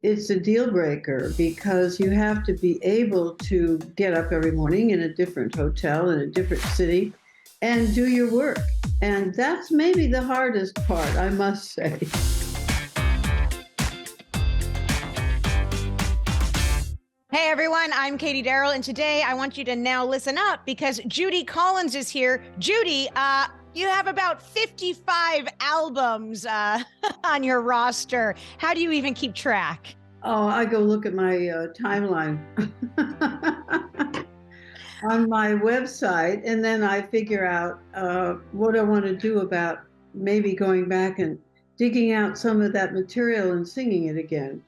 it's a deal breaker because you have to be able to get up every morning in a different hotel in a different city and do your work. And that's maybe the hardest part, I must say. Hey everyone, I'm Katie Daryl, and today I want you to now listen up because Judy Collins is here. Judy, you have about 55 albums on your roster. How do you even keep track? Oh, I go look at my timeline on my website, and then I figure out what I want to do about maybe going back and digging out some of that material and singing it again.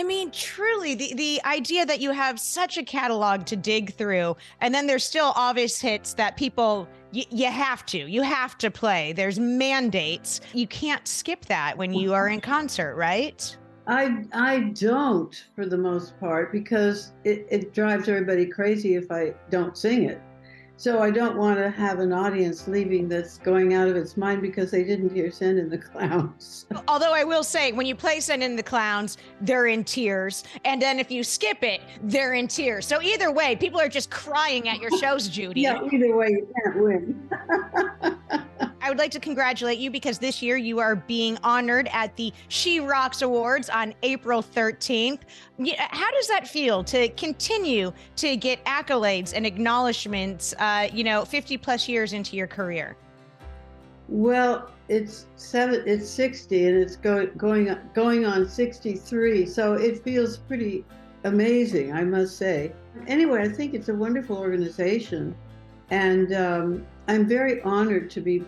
I mean, truly, the idea that you have such a catalog to dig through, and then there's still obvious hits that people, you have to play. There's mandates. You can't skip that when you are in concert, right? I don't, for the most part, because it drives everybody crazy if I don't sing it. So I don't want to have an audience leaving that's going out of its mind because they didn't hear Send in the Clowns. Although I will say, when you play Send in the Clowns, they're in tears. And then if you skip it, they're in tears. So either way, people are just crying at your shows, Judy. Yeah, either way, you can't win. I would like to congratulate you because this year you are being honored at the She Rocks Awards on April 13th. How does that feel to continue to get accolades and acknowledgments, 50 plus years into your career? Well, it's 60 and it's going on 63. So it feels pretty amazing, I must say. Anyway, I think it's a wonderful organization, and I'm very honored to be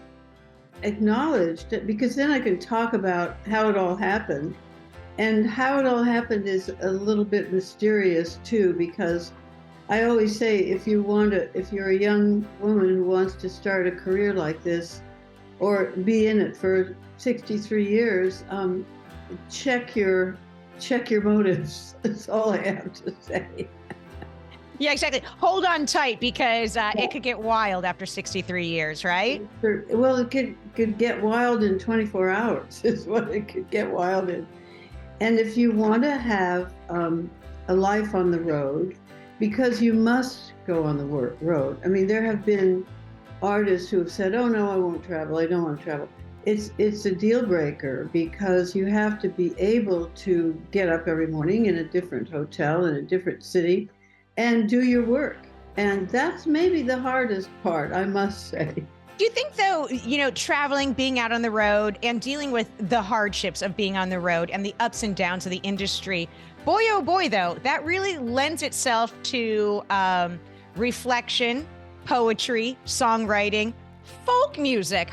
acknowledged because then I can talk about how it all happened. And how it all happened is a little bit mysterious too, because I always say if you're a young woman who wants to start a career like this or be in it for 63 years, check your motives. That's all I have to say. Yeah, exactly. Hold on tight because it could get wild after 63 years, right? Well, it could get wild in 24 hours is what it could get wild in. And if you want to have a life on the road, because you must go on the road. I mean, there have been artists who have said, oh no, I won't travel, I don't want to travel. It's a deal breaker because you have to be able to get up every morning in a different hotel in a different city and do your work. And that's maybe the hardest part, I must say. Do you think, though, traveling, being out on the road and dealing with the hardships of being on the road and the ups and downs of the industry, boy, oh boy, though, that really lends itself to reflection, poetry, songwriting, folk music.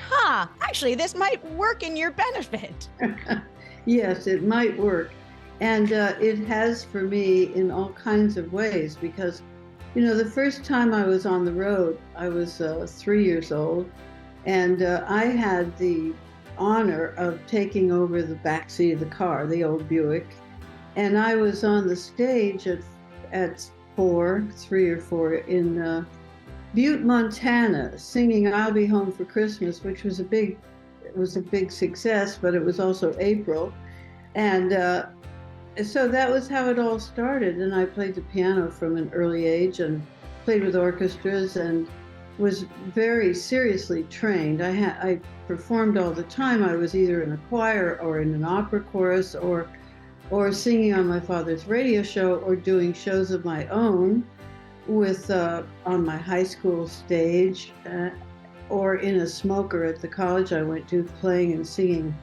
Actually, this might work in your benefit. Yes, it might work. And it has for me in all kinds of ways because, the first time I was on the road, I was 3 years old, and I had the honor of taking over the back seat of the car, the old Buick, and I was on the stage at 3 or 4 in Butte, Montana, singing "I'll Be Home for Christmas," which was a big success, but it was also April, and so that was how it all started. And I played the piano from an early age and played with orchestras and was very seriously trained. I performed all the time. I was either in a choir or in an opera chorus or singing on my father's radio show or doing shows of my own with on my high school stage or in a smoker at the college I went to, playing and singing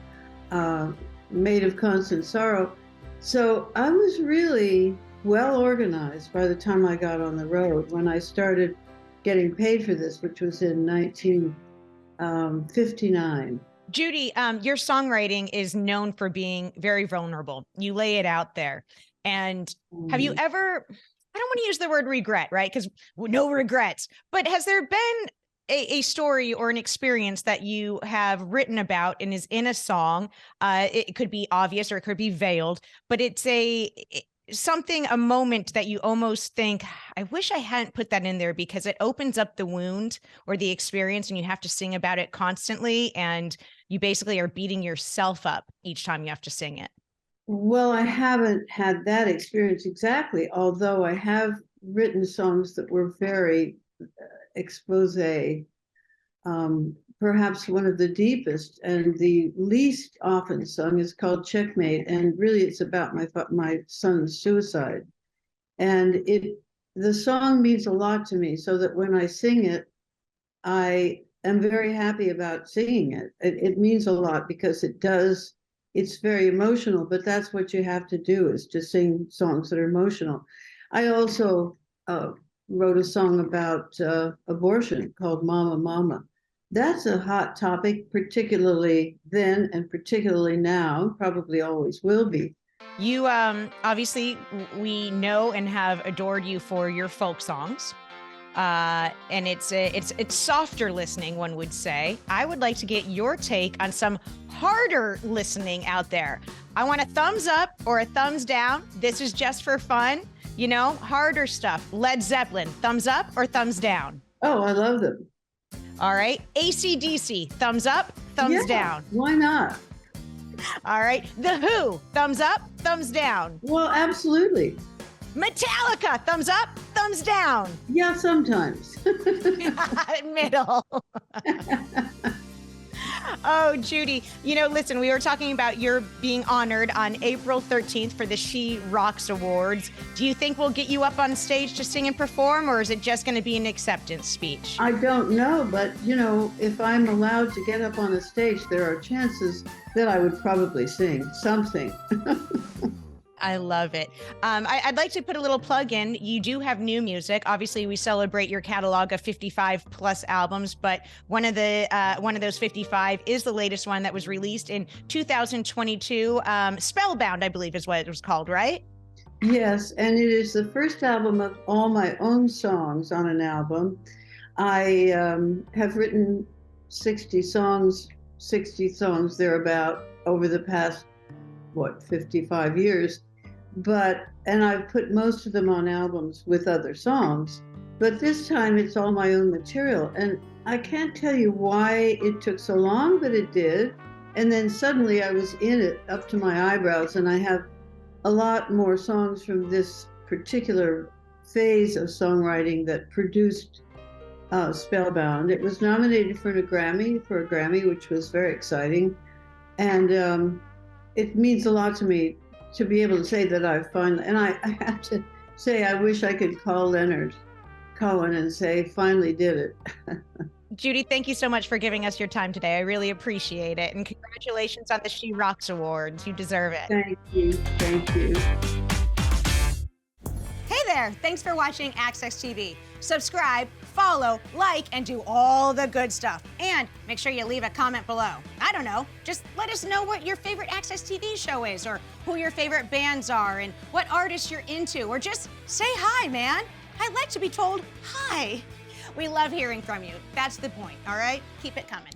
Maid of Constant Sorrow. So I was really well organized by the time I got on the road when I started getting paid for this, which was in 1959. Judy, your songwriting is known for being very vulnerable. You lay it out there. And have you ever, I don't want to use the word regret, right? Because no regrets, but has there been a story or an experience that you have written about and is in a song? It could be obvious or it could be veiled, but it's a moment that you almost think, I wish I hadn't put that in there because it opens up the wound or the experience and you have to sing about it constantly. And you basically are beating yourself up each time you have to sing it. Well, I haven't had that experience exactly, although I have written songs that were very expose, perhaps one of the deepest and the least often sung is called Checkmate, and really it's about my son's suicide. And the song means a lot to me, so that when I sing it, I am very happy about singing it. It means a lot because it's very emotional, but that's what you have to do, is to sing songs that are emotional. I also wrote a song about abortion called Mama Mama. That's a hot topic, particularly then and particularly now, probably always will be. You obviously, we know and have adored you for your folk songs. And it's softer listening, one would say. I would like to get your take on some harder listening out there. I want a thumbs up or a thumbs down. This is just for fun. You know, harder stuff. Led Zeppelin, thumbs up or thumbs down? Oh, I love them. All right. AC/DC, thumbs up, thumbs down. Why not? All right. The Who, thumbs up, thumbs down. Well, absolutely. Metallica, thumbs up, thumbs down. Yeah, sometimes. Middle. Oh, Judy, listen, we were talking about your being honored on April 13th for the She Rocks Awards. Do you think we'll get you up on stage to sing and perform, or is it just going to be an acceptance speech? I don't know, but, if I'm allowed to get up on a stage, there are chances that I would probably sing something. I love it. I'd like to put a little plug in. You do have new music. Obviously, we celebrate your catalog of 55 plus albums, but one of those 55 is the latest one that was released in 2022. Spellbound, I believe, is what it was called, right? Yes, and it is the first album of all my own songs on an album. I have written 60 songs thereabout over the past 55 years. And I've put most of them on albums with other songs, but this time it's all my own material. And I can't tell you why it took so long, but it did. And then suddenly I was in it up to my eyebrows, and I have a lot more songs from this particular phase of songwriting that produced Spellbound. It was nominated for a Grammy, which was very exciting. And it means a lot to me to be able to say that I've finally, and I have to say, I wish I could call Leonard Cohen and say, finally did it. Judy, thank you so much for giving us your time today. I really appreciate it. And congratulations on the She Rocks Awards. You deserve it. Thank you. Thank you. Hey there. Thanks for watching AXS TV. Subscribe, follow, like, and do all the good stuff. And make sure you leave a comment below. I don't know, just let us know what your favorite AXS TV show is, or who your favorite bands are, and what artists you're into, or just say hi, man. I like to be told hi. We love hearing from you. That's the point, all right? Keep it coming.